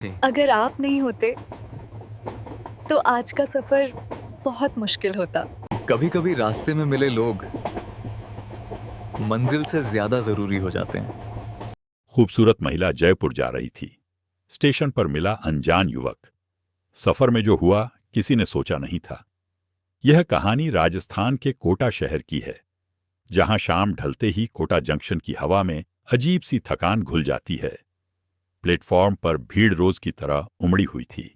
थे। अगर आप नहीं होते तो आज का सफर बहुत मुश्किल होता। कभी कभी रास्ते में मिले लोग मंजिल से ज्यादा जरूरी हो जाते हैं। खूबसूरत महिला जयपुर जा रही थी। स्टेशन पर मिला अनजान युवक। सफर में जो हुआ किसी ने सोचा नहीं था। यह कहानी राजस्थान के कोटा शहर की है, जहां शाम ढलते ही कोटा जंक्शन की हवा में अजीब सी थकान घुल जाती है। प्लेटफॉर्म पर भीड़ रोज की तरह उमड़ी हुई थी।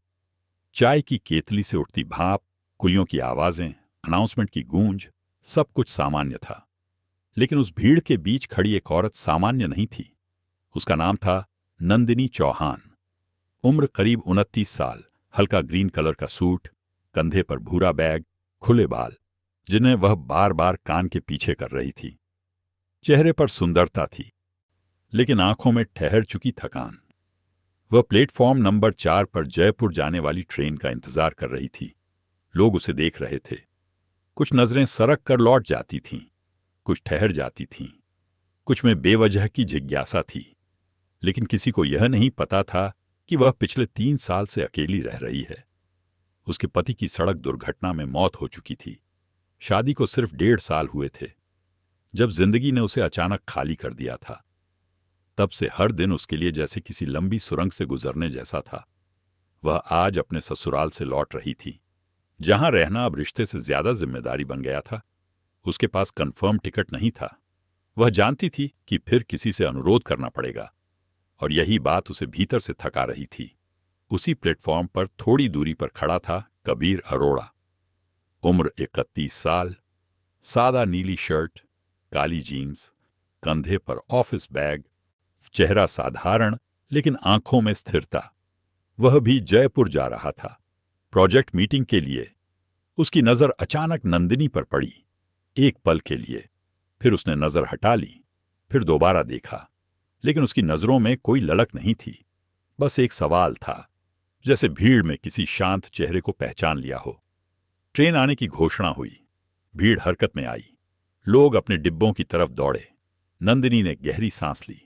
चाय की केतली से उठती भाप, कुलियों की आवाजें, अनाउंसमेंट की गूंज, सब कुछ सामान्य था। लेकिन उस भीड़ के बीच खड़ी एक औरत सामान्य नहीं थी। उसका नाम था नंदिनी चौहान। उम्र करीब 29 साल, हल्का ग्रीन कलर का सूट, कंधे पर भूरा बैग, खुले बाल, जिन्हें वह बार बार कान के पीछे कर रही थी। चेहरे पर सुंदरता थी, लेकिन आंखों में ठहर चुकी थकान। वह प्लेटफॉर्म नंबर 4 पर जयपुर जाने वाली ट्रेन का इंतजार कर रही थी। लोग उसे देख रहे थे। कुछ नजरें सरक कर लौट जाती थीं, कुछ ठहर जाती थीं, कुछ में बेवजह की जिज्ञासा थी। लेकिन किसी को यह नहीं पता था कि वह पिछले 3 साल से अकेली रह रही है। उसके पति की सड़क दुर्घटना में मौत हो चुकी थी। शादी को सिर्फ 1.5 साल हुए थे, जब जिंदगी ने उसे अचानक खाली कर दिया था। तब से हर दिन उसके लिए जैसे किसी लंबी सुरंग से गुजरने जैसा था। वह आज अपने ससुराल से लौट रही थी, जहां रहना अब रिश्ते से ज्यादा जिम्मेदारी बन गया था। उसके पास कंफर्म टिकट नहीं था। वह जानती थी कि फिर किसी से अनुरोध करना पड़ेगा, और यही बात उसे भीतर से थका रही थी। उसी प्लेटफॉर्म पर थोड़ी दूरी पर खड़ा था कबीर अरोड़ा। उम्र 31 साल, सादा नीली शर्ट, काली जीन्स, कंधे पर ऑफिस बैग, चेहरा साधारण लेकिन आंखों में स्थिरता। वह भी जयपुर जा रहा था, प्रोजेक्ट मीटिंग के लिए। उसकी नजर अचानक नंदिनी पर पड़ी। एक पल के लिए, फिर उसने नजर हटा ली, फिर दोबारा देखा। लेकिन उसकी नजरों में कोई ललक नहीं थी, बस एक सवाल था, जैसे भीड़ में किसी शांत चेहरे को पहचान लिया हो। ट्रेन आने की घोषणा हुई। भीड़ हरकत में आई। लोग अपने डिब्बों की तरफ दौड़े। नंदिनी ने गहरी सांस ली,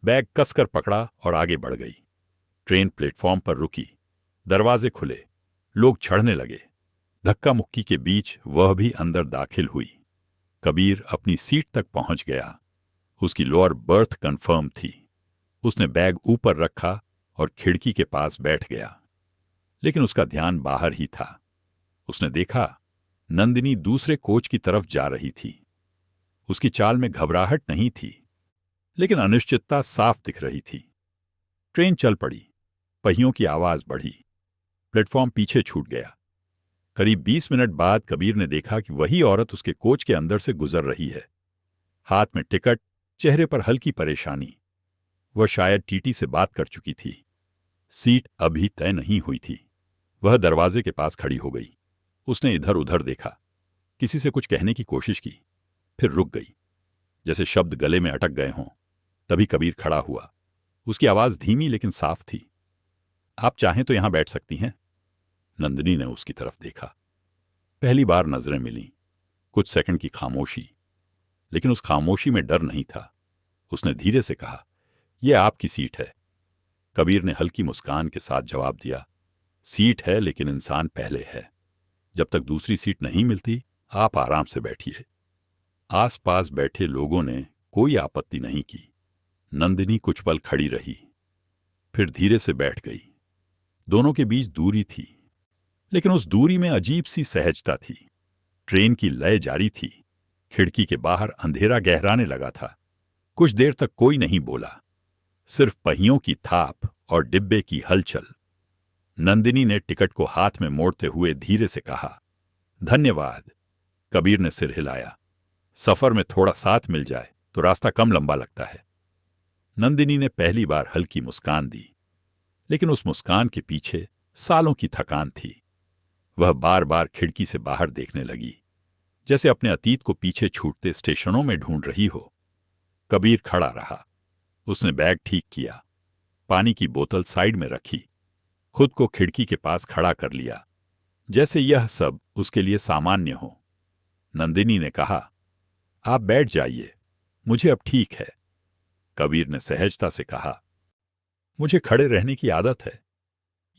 बैग कसकर पकड़ा और आगे बढ़ गई। ट्रेन प्लेटफॉर्म पर रुकी। दरवाजे खुले, लोग चढ़ने लगे। धक्का मुक्की के बीच वह भी अंदर दाखिल हुई। कबीर अपनी सीट तक पहुंच गया। उसकी लोअर बर्थ कंफर्म थी। उसने बैग ऊपर रखा और खिड़की के पास बैठ गया। लेकिन उसका ध्यान बाहर ही था। उसने देखा, नंदिनी दूसरे कोच की तरफ जा रही थी। उसकी चाल में घबराहट नहीं थी, लेकिन अनिश्चितता साफ दिख रही थी। ट्रेन चल पड़ी। पहियों की आवाज बढ़ी। प्लेटफॉर्म पीछे छूट गया। करीब 20 मिनट बाद कबीर ने देखा कि वही औरत उसके कोच के अंदर से गुजर रही है। हाथ में टिकट, चेहरे पर हल्की परेशानी। वह शायद टीटी से बात कर चुकी थी। सीट अभी तय नहीं हुई थी। वह दरवाजे के पास खड़ी हो गई। उसने इधर उधर देखा, किसी से कुछ कहने की कोशिश की, फिर रुक गई, जैसे शब्द गले में अटक गए हों। तभी कबीर खड़ा हुआ। उसकी आवाज धीमी लेकिन साफ थी। आप चाहें तो यहां बैठ सकती हैं। नंदिनी ने उसकी तरफ देखा। पहली बार नजरें मिलीं। कुछ सेकंड की खामोशी, लेकिन उस खामोशी में डर नहीं था। उसने धीरे से कहा, यह आपकी सीट है। कबीर ने हल्की मुस्कान के साथ जवाब दिया, सीट है लेकिन इंसान पहले है। जब तक दूसरी सीट नहीं मिलती, आप आराम से बैठिए। आसपास बैठे लोगों ने कोई आपत्ति नहीं की। नंदिनी कुछ पल खड़ी रही, फिर धीरे से बैठ गई। दोनों के बीच दूरी थी, लेकिन उस दूरी में अजीब सी सहजता थी। ट्रेन की लय जारी थी। खिड़की के बाहर अंधेरा गहराने लगा था। कुछ देर तक कोई नहीं बोला, सिर्फ पहियों की थाप और डिब्बे की हलचल। नंदिनी ने टिकट को हाथ में मोड़ते हुए धीरे से कहा, धन्यवाद। कबीर ने सिर हिलाया। सफर में थोड़ा साथ मिल जाए तो रास्ता कम लंबा लगता है। नंदिनी ने पहली बार हल्की मुस्कान दी, लेकिन उस मुस्कान के पीछे सालों की थकान थी। वह बार बार खिड़की से बाहर देखने लगी, जैसे अपने अतीत को पीछे छूटते स्टेशनों में ढूंढ रही हो। कबीर खड़ा रहा। उसने बैग ठीक किया, पानी की बोतल साइड में रखी, खुद को खिड़की के पास खड़ा कर लिया, जैसे यह सब उसके लिए सामान्य हो। नंदिनी ने कहा, आप बैठ जाइए, मुझे अब ठीक है। कबीर ने सहजता से कहा, मुझे खड़े रहने की आदत है।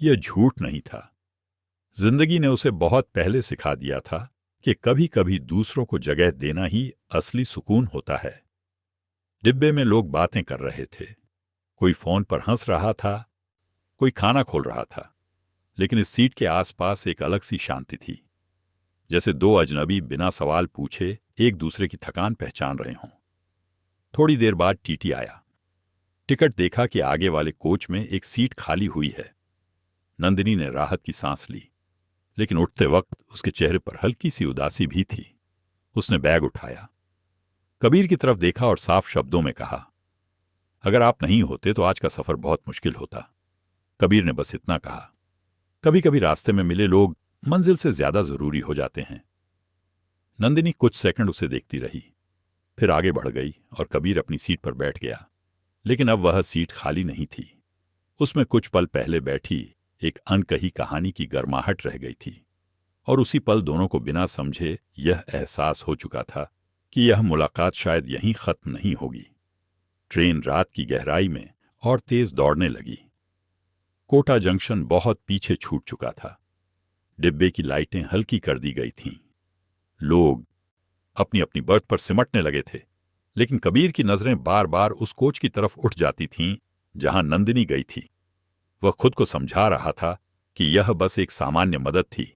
यह झूठ नहीं था। जिंदगी ने उसे बहुत पहले सिखा दिया था कि कभी कभी दूसरों को जगह देना ही असली सुकून होता है। डिब्बे में लोग बातें कर रहे थे, कोई फोन पर हंस रहा था, कोई खाना खोल रहा था, लेकिन इस सीट के आसपास एक अलग सी शांति थी, जैसे दो अजनबी बिना सवाल पूछे एक दूसरे की थकान पहचान रहे हों। थोड़ी देर बाद टीटी आया। टिकट देखा कि आगे वाले कोच में एक सीट खाली हुई है। नंदिनी ने राहत की सांस ली, लेकिन उठते वक्त उसके चेहरे पर हल्की सी उदासी भी थी। उसने बैग उठाया, कबीर की तरफ देखा और साफ शब्दों में कहा, अगर आप नहीं होते तो आज का सफर बहुत मुश्किल होता। कबीर ने बस इतना कहा। कभी कभी रास्ते में मिले लोग मंजिल से ज्यादा जरूरी हो जाते हैं। नंदिनी कुछ सेकंड उसे देखती रही, फिर आगे बढ़ गई और कबीर अपनी सीट पर बैठ गया। लेकिन अब वह सीट खाली नहीं थी। उसमें कुछ पल पहले बैठी एक अनकही कहानी की गर्माहट रह गई थी, और उसी पल दोनों को बिना समझे यह एहसास हो चुका था कि यह मुलाकात शायद यहीं खत्म नहीं होगी। ट्रेन रात की गहराई में और तेज दौड़ने लगी। कोटा जंक्शन बहुत पीछे छूट चुका था। डिब्बे की लाइटें हल्की कर दी गई थीं। लोग अपनी अपनी बर्थ पर सिमटने लगे थे, लेकिन कबीर की नजरें बार बार उस कोच की तरफ उठ जाती थीं जहां नंदिनी गई थी। वह खुद को समझा रहा था कि यह बस एक सामान्य मदद थी,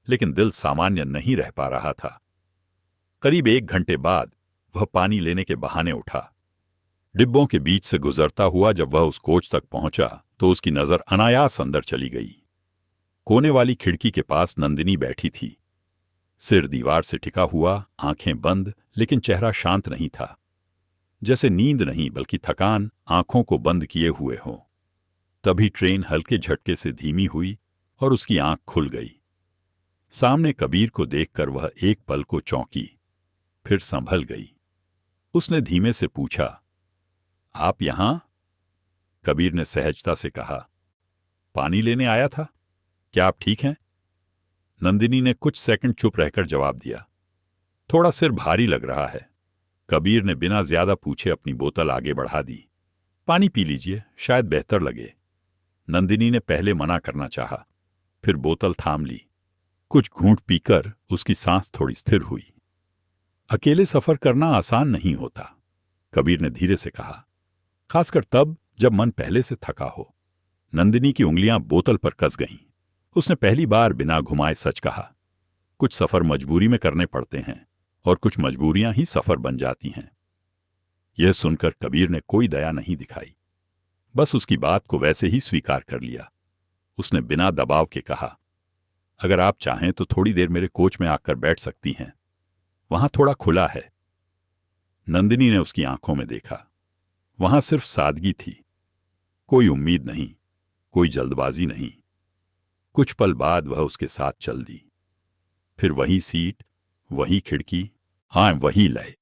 लेकिन दिल सामान्य नहीं रह पा रहा था। करीब 1 घंटे बाद वह पानी लेने के बहाने उठा। डिब्बों के बीच से गुजरता हुआ जब वह उस कोच तक पहुंचा तो उसकी नजर अनायास अंदर चली गई। कोने वाली खिड़की के पास नंदिनी बैठी थी, सिर दीवार से टिका हुआ, आंखें बंद, लेकिन चेहरा शांत नहीं था, जैसे नींद नहीं बल्कि थकान आंखों को बंद किए हुए हो। तभी ट्रेन हल्के झटके से धीमी हुई और उसकी आंख खुल गई। सामने कबीर को देखकर वह एक पल को चौंकी, फिर संभल गई। उसने धीमे से पूछा, आप यहां? कबीर ने सहजता से कहा, पानी लेने आया था। क्या आप ठीक हैं? नंदिनी ने कुछ सेकंड चुप रहकर जवाब दिया, थोड़ा सिर भारी लग रहा है। कबीर ने बिना ज्यादा पूछे अपनी बोतल आगे बढ़ा दी। पानी पी लीजिए, शायद बेहतर लगे। नंदिनी ने पहले मना करना चाहा, फिर बोतल थाम ली। कुछ घूंट पीकर उसकी सांस थोड़ी स्थिर हुई। अकेले सफर करना आसान नहीं होता, कबीर ने धीरे से कहा, खासकर तब जब मन पहले से थका हो। नंदिनी की उंगलियां बोतल पर कस गईं। उसने पहली बार बिना घुमाए सच कहा, कुछ सफर मजबूरी में करने पड़ते हैं और कुछ मजबूरियां ही सफर बन जाती हैं। यह सुनकर कबीर ने कोई दया नहीं दिखाई, बस उसकी बात को वैसे ही स्वीकार कर लिया। उसने बिना दबाव के कहा, अगर आप चाहें तो थोड़ी देर मेरे कोच में आकर बैठ सकती हैं, वहां थोड़ा खुला है। नंदिनी ने उसकी आंखों में देखा। वहां सिर्फ सादगी थी, कोई उम्मीद नहीं, कोई जल्दबाजी नहीं। कुछ पल बाद वह उसके साथ चल दी। फिर वही सीट, वही खिड़की, हां वही लय।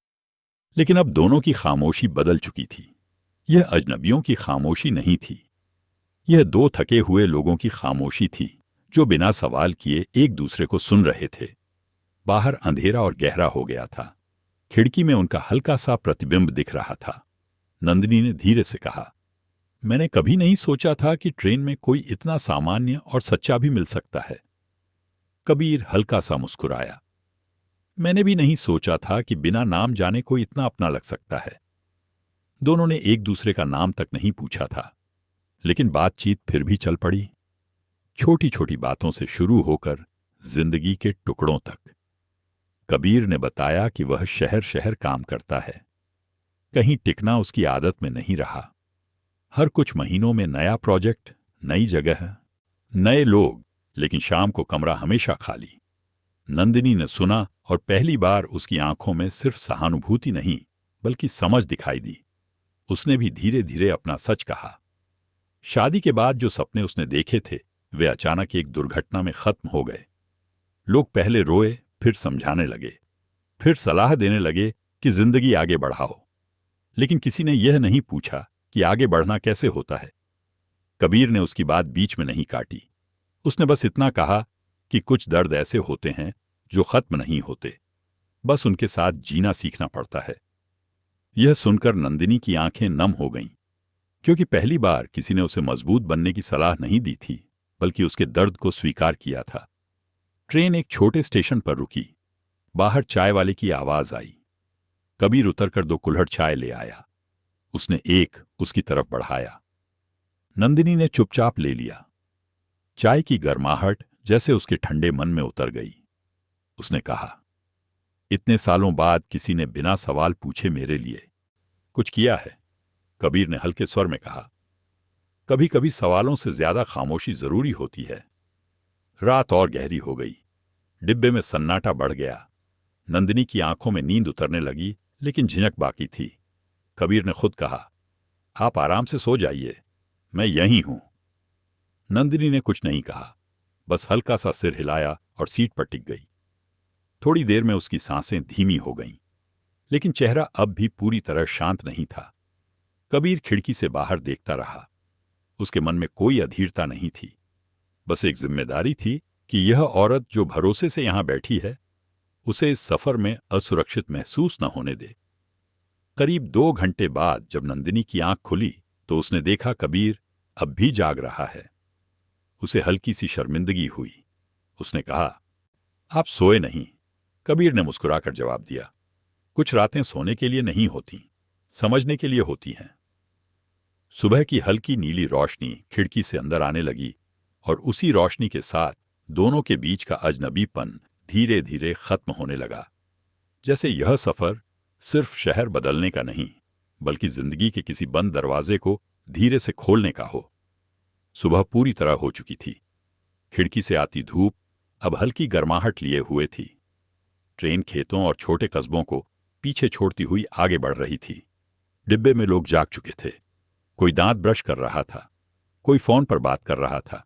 लेकिन अब दोनों की खामोशी बदल चुकी थी। यह अजनबियों की खामोशी नहीं थी, यह दो थके हुए लोगों की खामोशी थी जो बिना सवाल किए एक दूसरे को सुन रहे थे। बाहर अंधेरा और गहरा हो गया था। खिड़की में उनका हल्का सा प्रतिबिंब दिख रहा था। नंदिनी ने धीरे से कहा, मैंने कभी नहीं सोचा था कि ट्रेन में कोई इतना सामान्य और सच्चा भी मिल सकता है। कबीर हल्का सा मुस्कुराया, मैंने भी नहीं सोचा था कि बिना नाम जाने कोई इतना अपना लग सकता है। दोनों ने एक दूसरे का नाम तक नहीं पूछा था, लेकिन बातचीत फिर भी चल पड़ी, छोटी छोटी बातों से शुरू होकर जिंदगी के टुकड़ों तक। कबीर ने बताया कि वह शहर शहर काम करता है। कहीं टिकना उसकी आदत में नहीं रहा। हर कुछ महीनों में नया प्रोजेक्ट, नई जगह, नए लोग, लेकिन शाम को कमरा हमेशा खाली। नंदिनी ने सुना और पहली बार उसकी आंखों में सिर्फ सहानुभूति नहीं बल्कि समझ दिखाई दी। उसने भी धीरे धीरे अपना सच कहा। शादी के बाद जो सपने उसने देखे थे वे अचानक एक दुर्घटना में खत्म हो गए। लोग पहले रोए, फिर समझाने लगे, फिर सलाह देने लगे कि जिंदगी आगे बढ़ाओ, लेकिन किसी ने यह नहीं पूछा कि आगे बढ़ना कैसे होता है। कबीर ने उसकी बात बीच में नहीं काटी। उसने बस इतना कहा कि कुछ दर्द ऐसे होते हैं जो खत्म नहीं होते, बस उनके साथ जीना सीखना पड़ता है। यह सुनकर नंदिनी की आंखें नम हो गईं, क्योंकि पहली बार किसी ने उसे मजबूत बनने की सलाह नहीं दी थी, बल्कि उसके दर्द को स्वीकार किया था। ट्रेन एक छोटे स्टेशन पर रुकी। बाहर चाय वाले की आवाज आई। कबीर उतरकर 2 कुल्हड़ चाय ले आया। उसने एक उसकी तरफ बढ़ाया। नंदिनी ने चुपचाप ले लिया। चाय की गर्माहट जैसे उसके ठंडे मन में उतर गई। उसने कहा, इतने सालों बाद किसी ने बिना सवाल पूछे मेरे लिए कुछ किया है। कबीर ने हल्के स्वर में कहा, कभी कभी सवालों से ज्यादा खामोशी जरूरी होती है। रात और गहरी हो गई। डिब्बे में सन्नाटा बढ़ गया। नंदिनी की आंखों में नींद उतरने लगी, लेकिन झिझक बाकी थी। कबीर ने खुद कहा, आप आराम से सो जाइए, मैं यहीं हूं। नंदिनी ने कुछ नहीं कहा, बस हल्का सा सिर हिलाया और सीट पर टिक गई। थोड़ी देर में उसकी सांसें धीमी हो गईं, लेकिन चेहरा अब भी पूरी तरह शांत नहीं था। कबीर खिड़की से बाहर देखता रहा। उसके मन में कोई अधीरता नहीं थी, बस एक जिम्मेदारी थी कि यह औरत जो भरोसे से यहां बैठी है, उसे इस सफर में असुरक्षित महसूस न होने दे। करीब 2 घंटे बाद जब नंदिनी की आंख खुली तो उसने देखा कबीर अब भी जाग रहा है। उसे हल्की सी शर्मिंदगी हुई। उसने कहा, आप सोए नहीं। कबीर ने मुस्कुराकर जवाब दिया, कुछ रातें सोने के लिए नहीं होती, समझने के लिए होती हैं। सुबह की हल्की नीली रोशनी खिड़की से अंदर आने लगी और उसी रोशनी के साथ दोनों के बीच का अजनबीपन धीरे धीरे खत्म होने लगा। जैसे यह सफर सिर्फ शहर बदलने का नहीं, बल्कि जिंदगी के किसी बंद दरवाजे को धीरे से खोलने का हो। सुबह पूरी तरह हो चुकी थी। खिड़की से आती धूप अब हल्की गर्माहट लिए हुए थी। ट्रेन खेतों और छोटे कस्बों को पीछे छोड़ती हुई आगे बढ़ रही थी। डिब्बे में लोग जाग चुके थे। कोई दांत ब्रश कर रहा था, कोई फोन पर बात कर रहा था,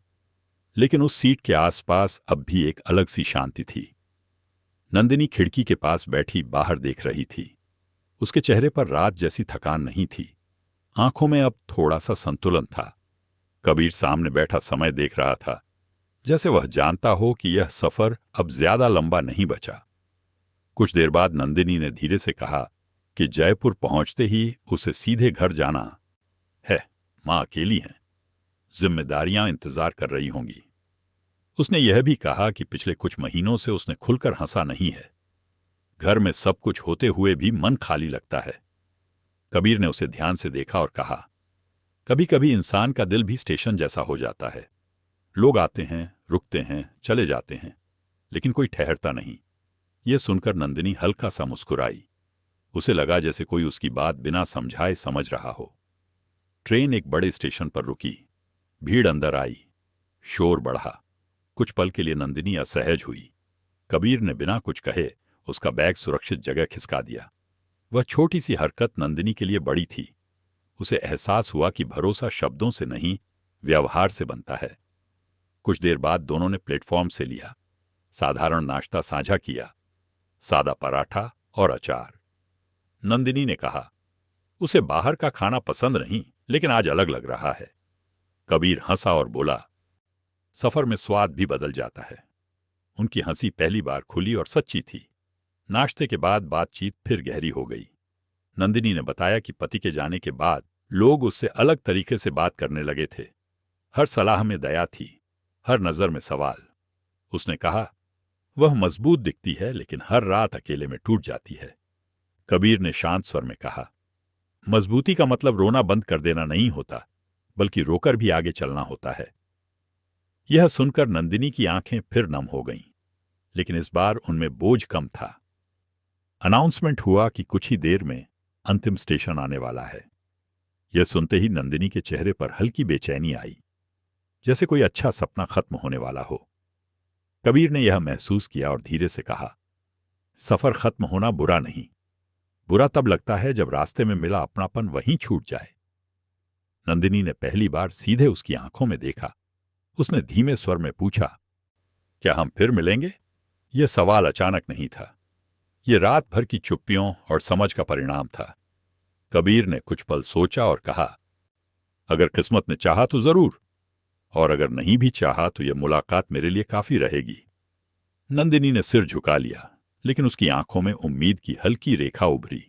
लेकिन उस सीट के आसपास अब भी एक अलग सी शांति थी। नंदिनी खिड़की के पास बैठी बाहर देख रही थी। उसके चेहरे पर रात जैसी थकान नहीं थी। आंखों में अब थोड़ा सा संतुलन था। कबीर सामने बैठा समय देख रहा था, जैसे वह जानता हो कि यह सफर अब ज्यादा लंबा नहीं बचा। कुछ देर बाद नंदिनी ने धीरे से कहा कि जयपुर पहुंचते ही उसे सीधे घर जाना है। मां अकेली हैं, जिम्मेदारियां इंतजार कर रही होंगी। उसने यह भी कहा कि पिछले कुछ महीनों से उसने खुलकर हंसा नहीं है। घर में सब कुछ होते हुए भी मन खाली लगता है। कबीर ने उसे ध्यान से देखा और कहा, कभी कभी इंसान का दिल भी स्टेशन जैसा हो जाता है। लोग आते हैं, रुकते हैं, चले जाते हैं, लेकिन कोई ठहरता नहीं। यह सुनकर नंदिनी हल्का सा मुस्कुराई। उसे लगा जैसे कोई उसकी बात बिना समझाए समझ रहा हो। ट्रेन एक बड़े स्टेशन पर रुकी। भीड़ अंदर आई, शोर बढ़ा। कुछ पल के लिए नंदिनी असहज हुई। कबीर ने बिना कुछ कहे उसका बैग सुरक्षित जगह खिसका दिया। वह छोटी सी हरकत नंदिनी के लिए बड़ी थी। उसे एहसास हुआ कि भरोसा शब्दों से नहीं, व्यवहार से बनता है। कुछ देर बाद दोनों ने प्लेटफॉर्म से लिया। साधारण नाश्ता साझा किया, सादा पराठा और अचार। नंदिनी ने कहा, उसे बाहर का खाना पसंद नहीं, लेकिन आज अलग लग रहा है। कबीर हंसा और बोला, सफर में स्वाद भी बदल जाता है। उनकी हंसी पहली बार खुली और सच्ची थी। नाश्ते के बाद बातचीत फिर गहरी हो गई। नंदिनी ने बताया कि पति के जाने के बाद लोग उससे अलग तरीके से बात करने लगे थे। हर सलाह में दया थी, हर नजर में सवाल। उसने कहा, वह मजबूत दिखती है, लेकिन हर रात अकेले में टूट जाती है। कबीर ने शांत स्वर में कहा, मजबूती का मतलब रोना बंद कर देना नहीं होता, बल्कि रोकर भी आगे चलना होता है। यह सुनकर नंदिनी की आंखें फिर नम हो गईं, लेकिन इस बार उनमें बोझ कम था। अनाउंसमेंट हुआ कि कुछ ही देर में अंतिम स्टेशन आने वाला है। यह सुनते ही नंदिनी के चेहरे पर हल्की बेचैनी आई, जैसे कोई अच्छा सपना खत्म होने वाला हो। कबीर ने यह महसूस किया और धीरे से कहा, सफर खत्म होना बुरा नहीं। बुरा तब लगता है जब रास्ते में मिला अपनापन वहीं छूट जाए। नंदिनी ने पहली बार सीधे उसकी आंखों में देखा। उसने धीमे स्वर में पूछा, क्या हम फिर मिलेंगे? यह सवाल अचानक नहीं था। यह रात भर की चुप्पियों और समझ का परिणाम था। कबीर ने कुछ पल सोचा और कहा, अगर किस्मत ने चाहा तो जरूर, और अगर नहीं भी चाहा तो यह मुलाकात मेरे लिए काफी रहेगी। नंदिनी ने सिर झुका लिया, लेकिन उसकी आंखों में उम्मीद की हल्की रेखा उभरी।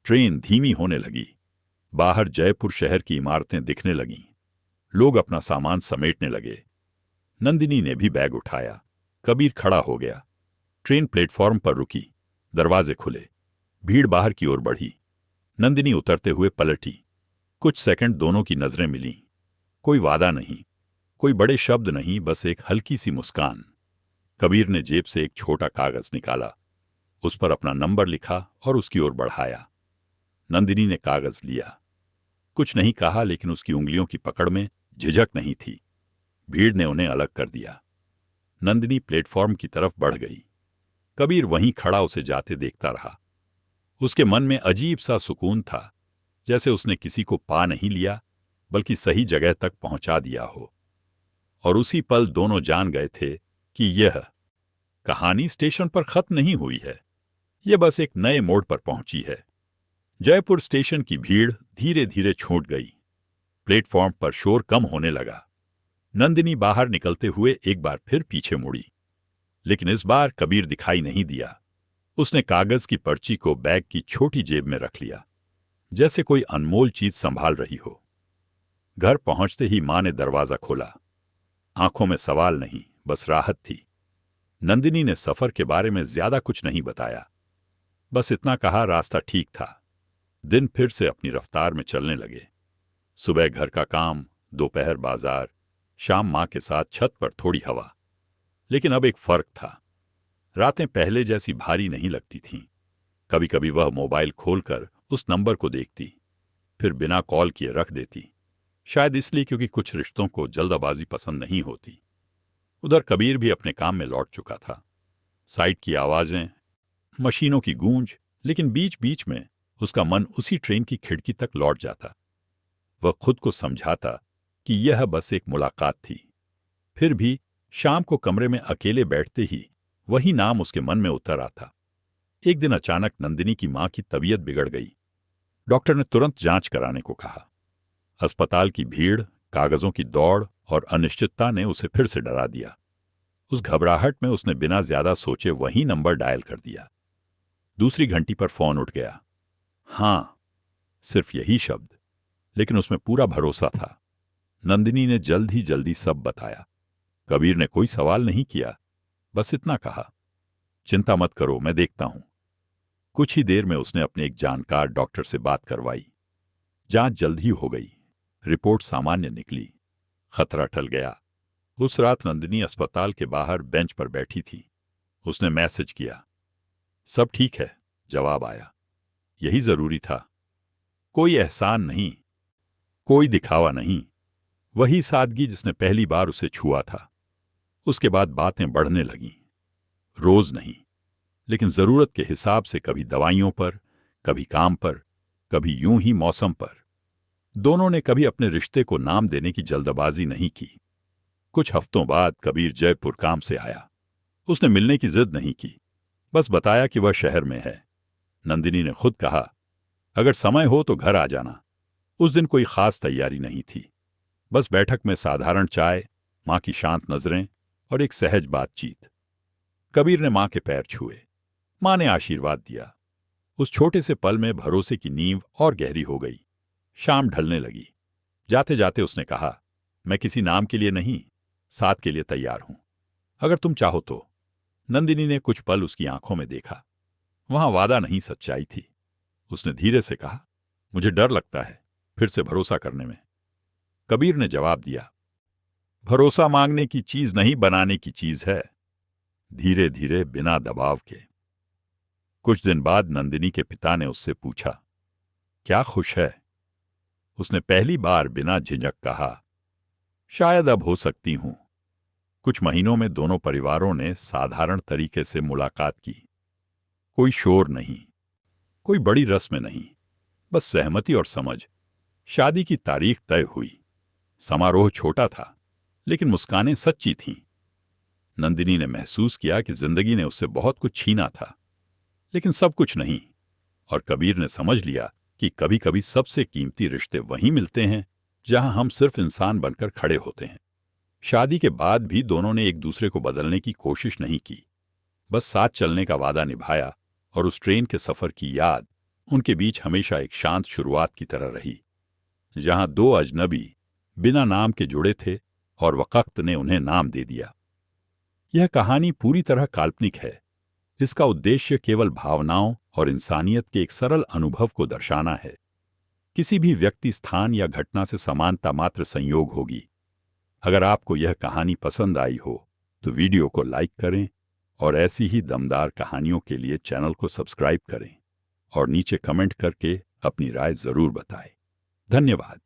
ट्रेन धीमी होने लगी। बाहर जयपुर शहर की इमारतें दिखने लगीं। लोग अपना सामान समेटने लगे। नंदिनी ने भी बैग उठाया। कबीर खड़ा हो गया। ट्रेन प्लेटफॉर्म पर रुकी। दरवाजे खुले। भीड़ बाहर की ओर बढ़ी। नंदिनी उतरते हुए पलटी। कुछ सेकंड दोनों की नजरें मिलीं। कोई वादा नहीं, कोई बड़े शब्द नहीं, बस एक हल्की सी मुस्कान। कबीर ने जेब से एक छोटा कागज निकाला, उस पर अपना नंबर लिखा और उसकी ओर बढ़ाया। नंदिनी ने कागज लिया। कुछ नहीं कहा, लेकिन उसकी उंगलियों की पकड़ में झिझक नहीं थी। भीड़ ने उन्हें अलग कर दिया। नंदिनी प्लेटफॉर्म की तरफ बढ़ गई। कबीर वहीं खड़ा उसे जाते देखता रहा। उसके मन में अजीब सा सुकून था, जैसे उसने किसी को पा नहीं लिया, बल्कि सही जगह तक पहुंचा दिया हो। और उसी पल दोनों जान गए थे कि यह कहानी स्टेशन पर खत्म नहीं हुई है, यह बस एक नए मोड़ पर पहुंची है। जयपुर स्टेशन की भीड़ धीरे धीरे छूट गई। प्लेटफॉर्म पर शोर कम होने लगा। नंदिनी बाहर निकलते हुए एक बार फिर पीछे मुड़ी, लेकिन इस बार कबीर दिखाई नहीं दिया। उसने कागज की पर्ची को बैग की छोटी जेब में रख लिया, जैसे कोई अनमोल चीज संभाल रही हो। घर पहुंचते ही मां ने दरवाजा खोला। आंखों में सवाल नहीं, बस राहत थी। नंदिनी ने सफर के बारे में ज्यादा कुछ नहीं बताया, बस इतना कहा रास्ता ठीक था। दिन फिर से अपनी रफ्तार में चलने लगे। सुबह घर का काम, दोपहर बाजार, शाम मां के साथ छत पर थोड़ी हवा। लेकिन अब एक फर्क था। रातें पहले जैसी भारी नहीं लगती थीं। कभी कभी वह मोबाइल खोलकर उस नंबर को देखती, फिर बिना कॉल किए रख देती, शायद इसलिए क्योंकि कुछ रिश्तों को जल्दबाजी पसंद नहीं होती। उधर कबीर भी अपने काम में लौट चुका था। साइड की आवाजें, मशीनों की गूंज, लेकिन बीच बीच में उसका मन उसी ट्रेन की खिड़की तक लौट जाता। वह खुद को समझाता कि यह बस एक मुलाकात थी। फिर भी शाम को कमरे में अकेले बैठते ही वही नाम उसके मन में उतर आता। एक दिन अचानक नंदिनी की मां की तबीयत बिगड़ गई। डॉक्टर ने तुरंत जांच कराने को कहा। अस्पताल की भीड़, कागजों की दौड़ और अनिश्चितता ने उसे फिर से डरा दिया। उस घबराहट में उसने बिना ज्यादा सोचे वही नंबर डायल कर दिया। दूसरी घंटी पर फोन उठ गया। हां, सिर्फ यही शब्द, लेकिन उसमें पूरा भरोसा था। नंदिनी ने जल्दी सब बताया। कबीर ने कोई सवाल नहीं किया, बस इतना कहा, चिंता मत करो, मैं देखता हूं। कुछ ही देर में उसने अपने एक जानकार डॉक्टर से बात करवाई। जांच जल्द ही हो गई। रिपोर्ट सामान्य निकली। खतरा टल गया। उस रात नंदिनी अस्पताल के बाहर बेंच पर बैठी थी। उसने मैसेज किया। सब ठीक है, जवाब आया। यही जरूरी था। कोई एहसान नहीं, कोई दिखावा नहीं, वही सादगी जिसने पहली बार उसे छुआ था। उसके बाद बातें बढ़ने लगीं। रोज नहीं, लेकिन जरूरत के हिसाब से, कभी दवाइयों पर, कभी काम पर, कभी यूं ही मौसम पर। दोनों ने कभी अपने रिश्ते को नाम देने की जल्दबाजी नहीं की। कुछ हफ्तों बाद कबीर जयपुर काम से आया। उसने मिलने की जिद नहीं की, बस बताया कि वह शहर में है। नंदिनी ने खुद कहा, अगर समय हो तो घर आ जाना। उस दिन कोई खास तैयारी नहीं थी, बस बैठक में साधारण चाय, मां की शांत नजरें और एक सहज बातचीत। कबीर ने मां के पैर छुए। मां ने आशीर्वाद दिया। उस छोटे से पल में भरोसे की नींव और गहरी हो गई। शाम ढलने लगी। जाते जाते उसने कहा, मैं किसी नाम के लिए नहीं, साथ के लिए तैयार हूं, अगर तुम चाहो तो। नंदिनी ने कुछ पल उसकी आंखों में देखा। वहां वादा नहीं, सच्चाई थी। उसने धीरे से कहा, मुझे डर लगता है फिर से भरोसा करने में। कबीर ने जवाब दिया, भरोसा मांगने की चीज नहीं, बनाने की चीज है, धीरे धीरे, बिना दबाव के। कुछ दिन बाद नंदिनी के पिता ने उससे पूछा, क्या खुश है? उसने पहली बार बिना झिझक कहा, शायद अब हो सकती हूं। कुछ महीनों में दोनों परिवारों ने साधारण तरीके से मुलाकात की। कोई शोर नहीं, कोई बड़ी रस्म नहीं, बस सहमति और समझ। शादी की तारीख तय हुई। समारोह छोटा था, लेकिन मुस्कानें सच्ची थीं। नंदिनी ने महसूस किया कि जिंदगी ने उससे बहुत कुछ छीना था, लेकिन सब कुछ नहीं। और कबीर ने समझ लिया कि कभी कभी सबसे कीमती रिश्ते वहीं मिलते हैं जहां हम सिर्फ इंसान बनकर खड़े होते हैं। शादी के बाद भी दोनों ने एक दूसरे को बदलने की कोशिश नहीं की, बस साथ चलने का वादा निभाया। और उस ट्रेन के सफर की याद उनके बीच हमेशा एक शांत शुरुआत की तरह रही, जहां दो अजनबी बिना नाम के जुड़े थे और वक़्त ने उन्हें नाम दे दिया। यह कहानी पूरी तरह काल्पनिक है। इसका उद्देश्य केवल भावनाओं और इंसानियत के एक सरल अनुभव को दर्शाना है। किसी भी व्यक्ति, स्थान या घटना से समानता मात्र संयोग होगी। अगर आपको यह कहानी पसंद आई हो तो वीडियो को लाइक करें और ऐसी ही दमदार कहानियों के लिए चैनल को सब्सक्राइब करें और नीचे कमेंट करके अपनी राय जरूर बताएं। धन्यवाद।